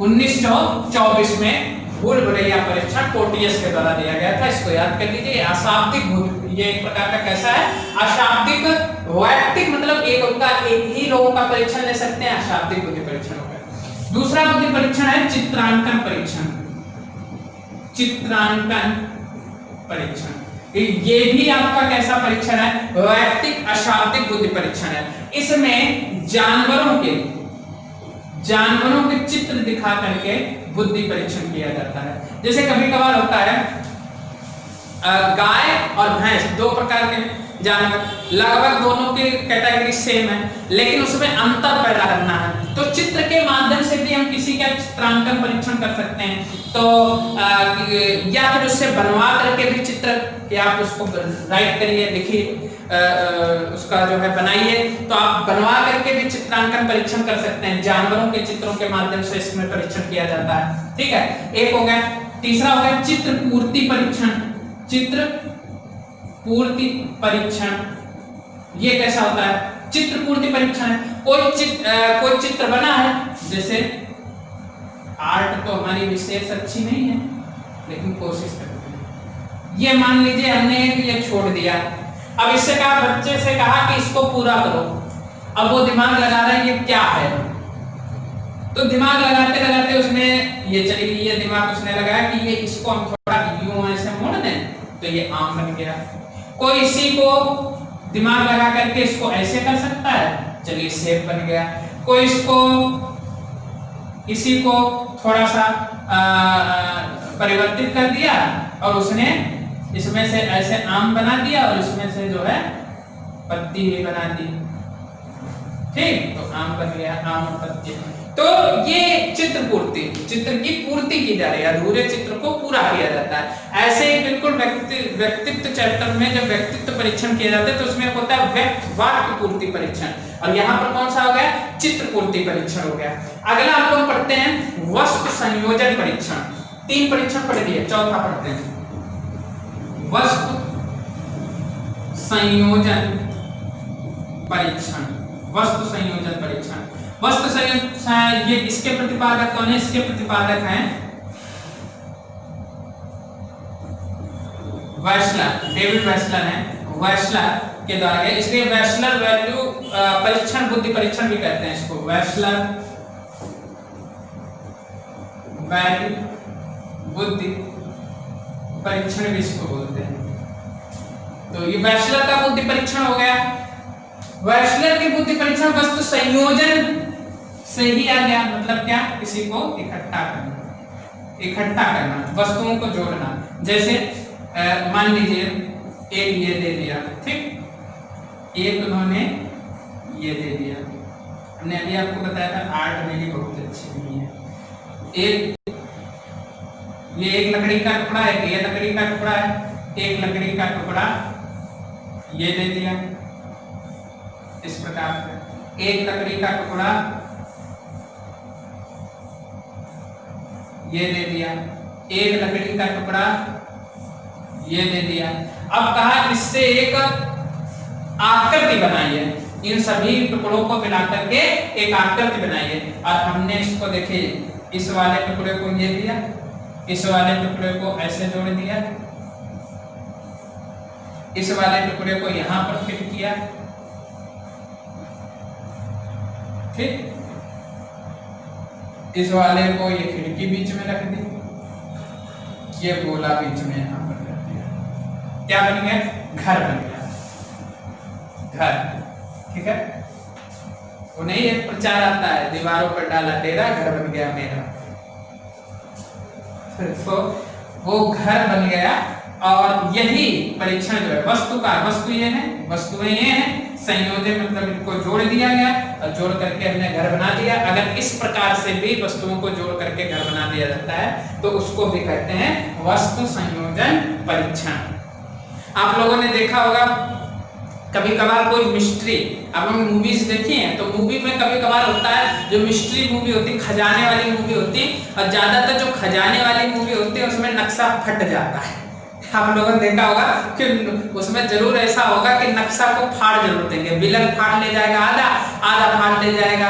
1924 में भूल भुलैया परीक्षण पोर्टियस के द्वारा दिया गया था। इसको याद कर लीजिए। अशाब्दिक भूल, ये एक प्रकार का कैसा है? अशाब्दिक वैयक्तिक, मतलब एक ही लोगों का परीक्षण ले सकते हैं, अशाब्दिक बुद्धि परीक्षण हो गया। दूसरा बुद्धि परीक्षण है चित्रांकन परीक्षण। चित्रांकन परीक्षण ये भी आपका कैसा परीक्षण है? वैयक्तिक अशाब्दिक बुद्धि परीक्षण है। इसमें जानवरों के चित्र दिखा करके बुद्धि परीक्षण किया जाता है। जैसे कभी कभार होता है गाय और भैंस, दो प्रकार के जानवर, लगभग दोनों की कैटेगरी सेम है, लेकिन उसमें अंतर पैदा करना है। तो चित्र के माध्यम से भी हम किसी का चित्रांकन परीक्षण कर सकते हैं। तो या फिर उससे बनवा करके भी चित्र, या आप उसको राइट करिए, लिखिए, उसका जो है बनाइए, तो आप बनवा करके भी चित्रांकन परीक्षण कर सकते हैं। जानवरों के चित्रों के माध्यम से इसमें परीक्षण किया जाता है। ठीक है, एक हो गया। तीसरा हो गया चित्र पूर्ति परीक्षण। चित्र पूर्ति परीक्षण ये कैसा होता है? चित्र पूर्ति परीक्षण है, कोई चित्र बना है, जैसे आर्ट तो हमारी विशेष अच्छी नहीं है लेकिन कोशिश करते हैं। ये मान लीजिए हमने ये छोड़ दिया, अब इससे कहा, बच्चे से कहा कि इसको पूरा करो। अब वो दिमाग लगा रहा है ये क्या है, तो दिमाग लगाते लगाते उसने ये चली गई, ये दिमाग उसने लगाया कि ये इसको हम थोड़ा यूं ऐसे मोड़ दें तो ये आम बन गया। कोई इसी को दिमाग लगा करके इसको ऐसे कर सकता है, चलिए सेब बन गया। कोई इसको इसी को थोड़ा सा परिवर्तित कर दिया और उसने इसमें से ऐसे आम बना दिया और इसमें से जो है पत्ती भी बना दी। ठीक, तो आम बन गया, आम और पत्ती। तो ये चित्र पूर्ति, चित्र की पूर्ति की जा रही है, अधूरे चित्र को पूरा किया जाता है। ऐसे ही बिल्कुल व्यक्तित्व चैप्टर में जब व्यक्तित्व परीक्षण किया जाता है तो उसमें होता है वाक्य पूर्ति परीक्षण, और यहाँ पर कौन सा हो गया? चित्र पूर्ति परीक्षण हो गया। अगला हम लोग पढ़ते हैं वस्तु संयोजन परीक्षण। 3 परीक्षण पढ़ लिए, चौथा पढ़ते हैं वस्तु संयोजन परीक्षण। वस्तु संयोजन परीक्षण, वस्तु संयोजन, ये इसके प्रतिपादक कौन है? इसके प्रतिपादक हैं वेस्लर, डेविड वेस्लर हैं, वेस्लर के द्वारा, इसलिए वेस्लर वैल्यू परीक्षण, बुद्धि परीक्षण भी कहते हैं इसको। वेस्लर वैल्यू बुद्धि परीक्षण भी इसको बोलते हैं। तो ये वेस्लर का बुद्धि परीक्षण हो गया। वेस्लर की बुद्धि परीक्षण वस्तु संयोजन से ही आ गया, मतलब क्या? किसी को इकट्ठा करना, वस्तुओं को जोड़ना। जैसे मान लीजिए एक ये दे दिया, ठीक, एक उन्होंने ये दे दिया। हमने अभी आपको बताया था आर्ट मेरी बहुत अच्छी नहीं है। ये एक लकड़ी का टुकड़ा है, ये लकड़ी का टुकड़ा है, एक लकड़ी का टुकड़ा ये दे दिया, इस प्रकार से एक लकड़ी का टुकड़ा ये दे दिया, एक लकड़ी का टुकड़ा ये दे दिया। अब कहा इससे एक आकृति बनाइए, इन सभी टुकड़ों को मिलाकर के एक आकृति बनाइए। और हमने इसको देखिए, इस वाले टुकड़े को ये दिया, इस वाले टुकड़े को ऐसे जोड़ दिया, इस वाले टुकड़े को यहां पर फिट किया, ठीक, इस वाले को ये खिड़की बीच में रख दी, ये गोला बीच में यहां पर रख दिया। क्या बन गया? घर बन गया। घर, ठीक है। वो नहीं एक प्रचार आता है, दीवारों पर डाला डेरा घर बन गया मेरा, तो वो घर बन गया। और यही परीक्षण जो है वस्तु का, वस्तु ये है, वस्तुएं ये हैं, संयोजन मतलब इनको जोड़ दिया गया और जोड़ करके हमने घर बना दिया। अगर इस प्रकार से भी वस्तुओं को जोड़ करके घर बना दिया जाता है तो उसको भी कहते हैं वस्तु संयोजन परीक्षण। आप लोगों ने देखा होगा कभी कभार कोई मिस्ट्री, अब हम मूवीज देखी हैं तो मूवी में कभी कभार होता है जो मिस्ट्री मूवी होती है, खजाने वाली मूवी होती है, और ज्यादातर जो खजाने वाली मूवी होती है उसमें नक्शा फट जाता है। आप लोगों ने देखा होगा कि उसमें जरूर ऐसा होगा कि नक्शा को फाड़ जरूर देंगे, विलन फाड़ ले जाएगा आधा, आधा फाड़ ले जाएगा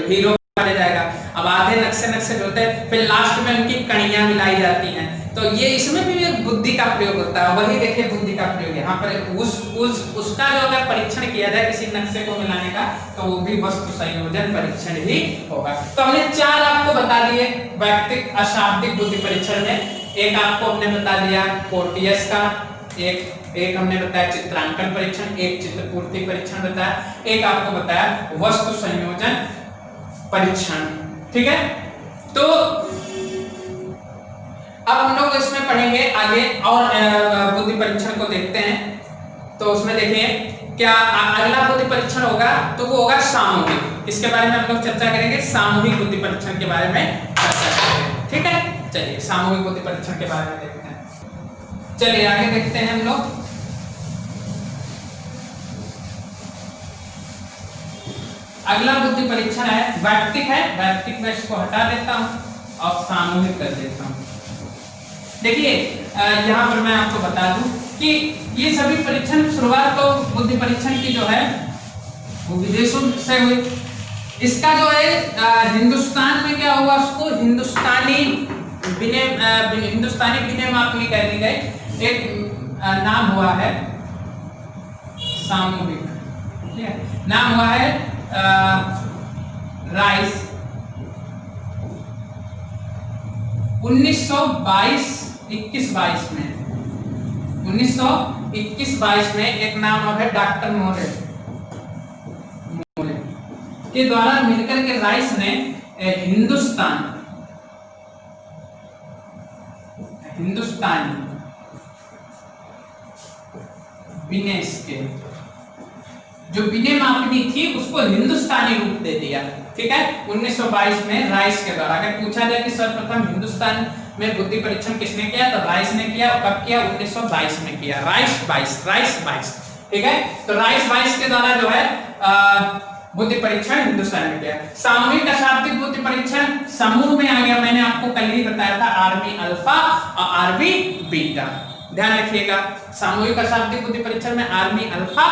हीरो फाड़ ले जाएगा। अब आधे नक्शे जो होते हैं फिर लास्ट में उनकी कड़ियां मिलाई जाती हैं, तो ये इसमें भी एक बुद्धि का प्रयोग होता है। वही देखिए बुद्धि का प्रयोग यहाँ पर उसका जो अगर परीक्षण किया जाए किसी नक्शे को मिलाने का तो वो भी वस्तु संयोजन परीक्षण ही होगा। तो हमने 4 आपको बता दिए वैयक्तिक अशाब्दिक बुद्धि परीक्षण में। एक आपको हमने बता दिया पोर्टियस का, एक हमने बताया चित्रांकन परीक्षण, एक चित्रपूर्ति परीक्षण बताया, एक आपको बताया वस्तु संयोजन परीक्षण, ठीक है। तो अब हम लोग इसमें पढ़ेंगे आगे और बुद्धि परीक्षण को देखते हैं। तो उसमें देखिए क्या अगला बुद्धि परीक्षण होगा तो वो होगा सामूहिक। इसके बारे में हम लोग चर्चा करेंगे, सामूहिक बुद्धि परीक्षण के बारे में चर्चा करेंगे, ठीक है। चलिए सामूहिक बुद्धि परीक्षण के बारे में देखते हैं। चलिए आगे देखते हैं हम लोग। अगला बुद्धि परीक्षण है वैयक्तिक है, वैयक्तिक मैं इसको हटा देता हूं और सामूहिक कर देता हूं। देखिए यहाँ पर मैं आपको बता दूं कि ये सभी परीक्षण शुरुआत तो बुद्धि परीक्षण की जो है वो विदेशों से हुई। इसका जो है हिंदुस्तान में क्या हुआ, उसको हिंदुस्तानी विनय मापनी कह दी गई, एक नाम हुआ है सामूहिक, ठीक है, नाम हुआ है राइस। 1921-22 में 1921-22 में एक नाम और है डॉक्टर मोरे के द्वारा मिलकर के राइस ने हिंदुस्तानी विनय स्केल जो विनय मापनी थी उसको हिंदुस्तानी रूप दे दिया, ठीक है। 1922 में राइस के द्वारा। अगर पूछा जाए कि सर्वप्रथम हिंदुस्तान में बुद्धि परीक्षण किसने किया तो राइस ने किया। कब किया? 1922 में किया। राइस 22, ठीक है। तो राइस 22 के द्वारा जो है बुद्धि परीक्षण हिंदुस्तान में किया। सामूहिक अशाब्दिक बुद्धि परीक्षण समूह में आ गया। मैंने आपको कल ही बताया था आर्मी अल्फा और आर्मी बीटा, ध्यान रखिएगा। सामूहिक अशाब्दिक बुद्धि परीक्षण में आर्मी अल्फा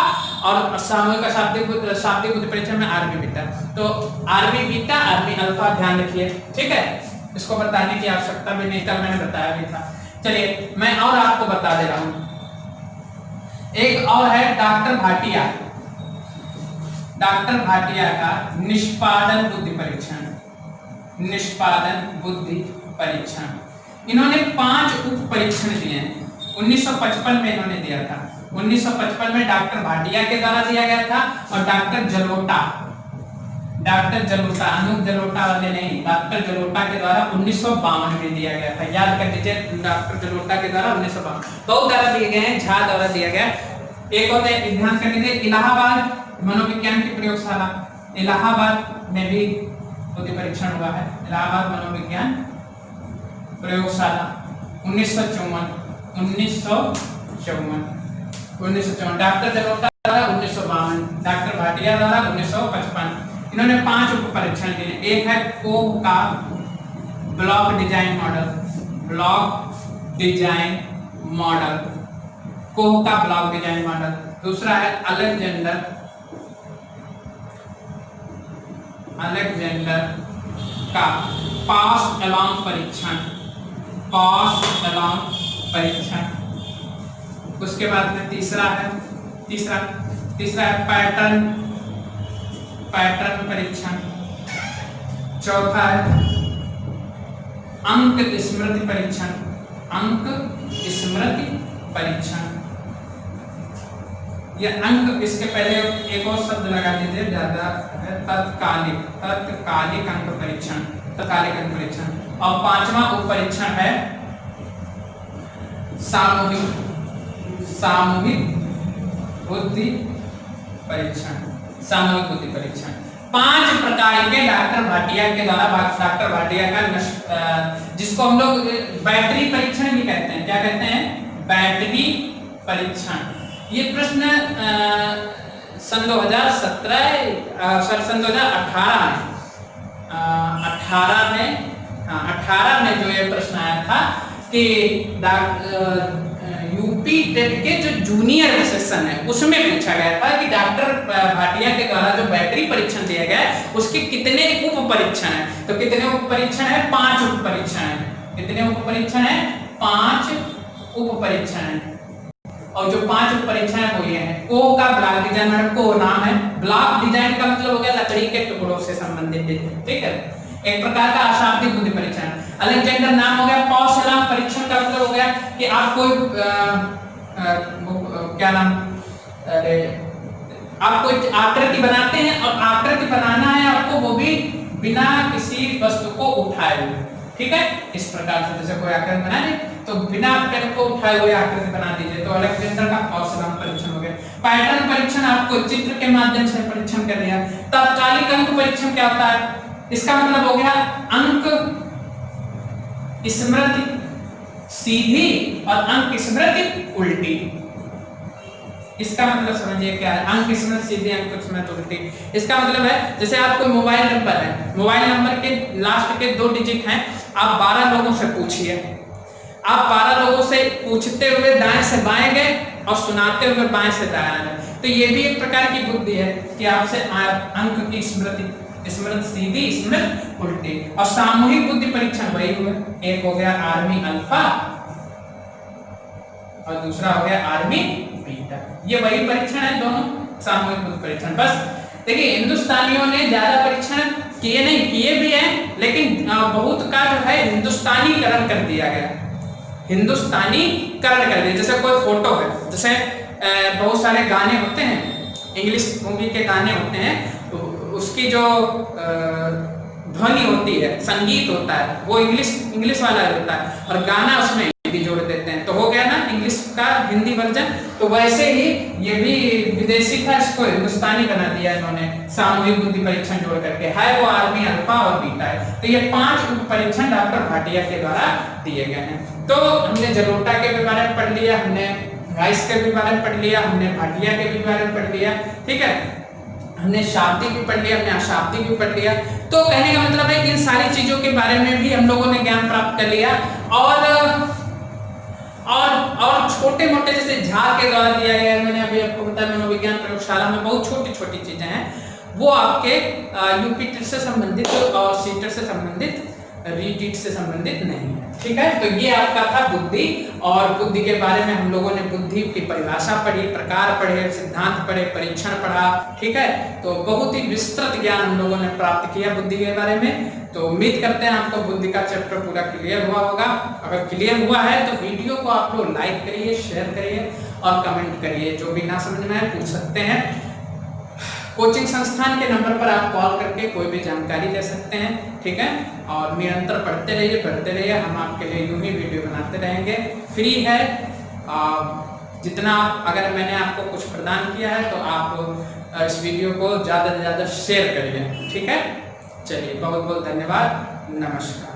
और सामूहिक अशाब्दिक बुद्धि परीक्षण में आर्मी बीटा। तो आर्मी बीटा आर्मी अल्फा ध्यान रखिए, ठीक है। इसको बताने की आवश्यकता भी नहीं, कल मैंने बताया भी था। चलिए मैं और आपको बता दे रहा हूं। एक और है डॉक्टर भाटिया। डॉक्टर भाटिया का निष्पादन बुद्धि परीक्षण, निष्पादन बुद्धि परीक्षण। इन्होंने 5 उप परीक्षण दिए हैं। 1955 में इन्होंने दिया था। 1955 में डॉक्टर भाटिया के द्वारा दिया गया था और डॉक्टर जलोटा, अनूप जलोटा वाले नहीं, डॉक्टर जलोटा के द्वारा 1952 में दिया गया था। याद कर लीजिए, डॉक्टर जलोटा के द्वारा 1952। बहुत द्वारा दिए गए हैं, झा द्वारा दिया गया। एक और ध्यान कर लीजिए, इलाहाबाद मनोविज्ञान की प्रयोगशाला, इलाहाबाद में भी बुद्धि परीक्षण हुआ है। इलाहाबाद मनोविज्ञान प्रयोगशाला 1954 डॉक्टर जलोटा द्वारा 1952, डॉक्टर भाटिया द्वारा 1955। इन्होंने 5 उप परीक्षण दिए। एक है कोह का ब्लॉक डिजाइन मॉडल, कोह का ब्लॉक डिजाइन मॉडल। दूसरा है अलेक्जेंडर का पास एलॉन्ग परीक्षण। उसके बाद में तीसरा है पैटर्न परीक्षण। चौथा है अंक स्मृति परीक्षण। ये अंक, इसके पहले एक और शब्द लगा दीजिए, ज्यादा है, तत्कालिक, तत्कालिक अंक परीक्षण, तत्कालिक अंक परीक्षण। और 5वां उप परीक्षण है सामूहिक, सामूहिक बुद्धि परीक्षण, सामूहिक बुद्धि परीक्षण। 5 प्रकार के डॉक्टर भाटिया के द्वारा, डॉक्टर भाटिया का जिसको हम लोग बैटरी परीक्षण भी कहते हैं। क्या कहते हैं? बैटरी परीक्षण। ये प्रश्न सन 2017 सन 2018 में जो ये प्रश्न आया था कि यूपी टेट के जो जूनियर सेशन है उसमें पूछा गया था कि डॉक्टर भाटिया के द्वारा जो बैटरी परीक्षण दिया गया है उसके कितने उप परीक्षण है। तो कितने उप परीक्षण है? 5 उप परीक्षण है। कितने उप परीक्षण है? 5 उप परीक्षण है। और जो 5 उप परीक्षण है वो ये है। को का ब्लॉक डिजाइन, मतलब को नाम है, ब्लॉक डिजाइन का मतलब हो गया लकड़ी के टुकड़ों से संबंधित, ठीक है, एक प्रकार का अशाब्दिक बुद्धि परीक्षण। अलेक्जेंडर नाम हो गया। पॉसलाम परीक्षण का मतलब हो गया कि आप कोई क्या नाम, अरे आप कोई आकृति बनाते हैं और आकृति बनाना है आपको, वो भी बिना किसी वस्तु को उठाए हुए, ठीक है, इस प्रकार से जैसे कोई आकृति बनाने तो बिना पेन को उठाए हुए आकृति बना दीजिए, तो अलेक्जेंडर का पॉसलाम परीक्षण हो गया। पैटर्न परीक्षण, आपको चित्र के माध्यम से परीक्षण कर दिया। तात्कालिक अंक परीक्षण क्या होता है? इसका मतलब हो गया अंक स्मृति सीधी और अंक स्मृति उल्टी। इसका मतलब समझिए क्या है? अंक स्मृति सीधी, अंक स्मृति उल्टी। इसका मतलब है जैसे आपको मोबाइल नंबर है, मोबाइल नंबर के लास्ट के 2 डिजिट हैं, आप 12 लोगों से पूछिए, आप 12 लोगों से पूछते हुए दाएं से बाएं गए और सुनाते हुए बाएं से दाएं गए, तो ये भी एक प्रकार की बुद्धि है कि आपसे अंक की स्मृति, स्मृति सीधी, स्मृति उल्टी। और सामूहिक बुद्धि परीक्षण वही हुए, एक हो गया आर्मी अल्फा और दूसरा हो गया आर्मी बीटा। ये वही परीक्षण है दोनों, सामूहिक बुद्धि परीक्षण। बस देखिए, हिंदुस्तानियों ने ज्यादा परीक्षण किए नहीं, किए भी हैं, लेकिन बहुत का जो है हिंदुस्तानीकरण कर दिया गया, हिंदुस्तानीकरण कर दिया। जैसे कोई फोटो है, जैसे बहुत सारे गाने होते हैं, इंग्लिश मूवी के गाने होते हैं, तो उसकी जो ध्वनि होती है, संगीत होता है, वो इंग्लिश वाला होता है और गाना उसमें हिंदी जोड़ देते हैं, तो हो गया ना इंग्लिश का हिंदी वर्जन। तो वैसे ही ये भी विदेशी था, इसको हिंदुस्तानी बना दिया इन्होंने, सामूहिक बुद्धि परीक्षण जोड़ करके। है वो आर्मी अल्फा और बीटा है। तो ये 5 उप परीक्षण डॉक्टर भाटिया के द्वारा दिए गए हैं। तो हमने जलोटा के भी बारे में पढ़ लिया, हमने राइस के भी बारे में पढ़ लिया, हमने भाटिया के भी बारे में पढ़ लिया, ठीक है, हमने शाब्दिक भी पढ़ लिया, हमने अशाब्दिक भी पढ़ लिया। तो कहने का मतलब है कि इन सारी चीजों के बारे में भी हम लोगों ने ज्ञान प्राप्त कर लिया। और छोटे मोटे जैसे झा के द्वारा दिया गया, मैंने अभी आपको बताया, मनोविज्ञान प्रयोगशाला में बहुत छोटी छोटी चीजें हैं, वो आपके यूपी टेट से संबंधित और सीटेट से संबंधित, रीटीट से संबंधित नहीं है, ठीक है। तो ये आपका था बुद्धि, और बुद्धि के बारे में हम लोगों ने बुद्धि की परिभाषा पढ़ी, प्रकार पढ़े, सिद्धांत पढ़े, परीक्षण पढ़ा, ठीक है। तो बहुत ही विस्तृत ज्ञान हम लोगों ने प्राप्त किया बुद्धि के बारे में। तो उम्मीद करते हैं आपको बुद्धि का चैप्टर पूरा क्लियर हुआ होगा। अगर क्लियर हुआ है तो वीडियो को आप लोग लाइक करिए, शेयर करिए और कमेंट करिए। जो भी ना समझ में आए पूछ सकते हैं। कोचिंग संस्थान के नंबर पर आप कॉल करके कोई भी जानकारी ले सकते हैं, ठीक है। और निरंतर पढ़ते रहिए, पढ़ते रहिए, हम आपके लिए यूं ही वीडियो बनाते रहेंगे। फ्री है, जितना अगर मैंने आपको कुछ प्रदान किया है तो आप इस वीडियो को ज़्यादा से ज़्यादा शेयर करिए, ठीक है। चलिए, बहुत बहुत धन्यवाद, नमस्कार।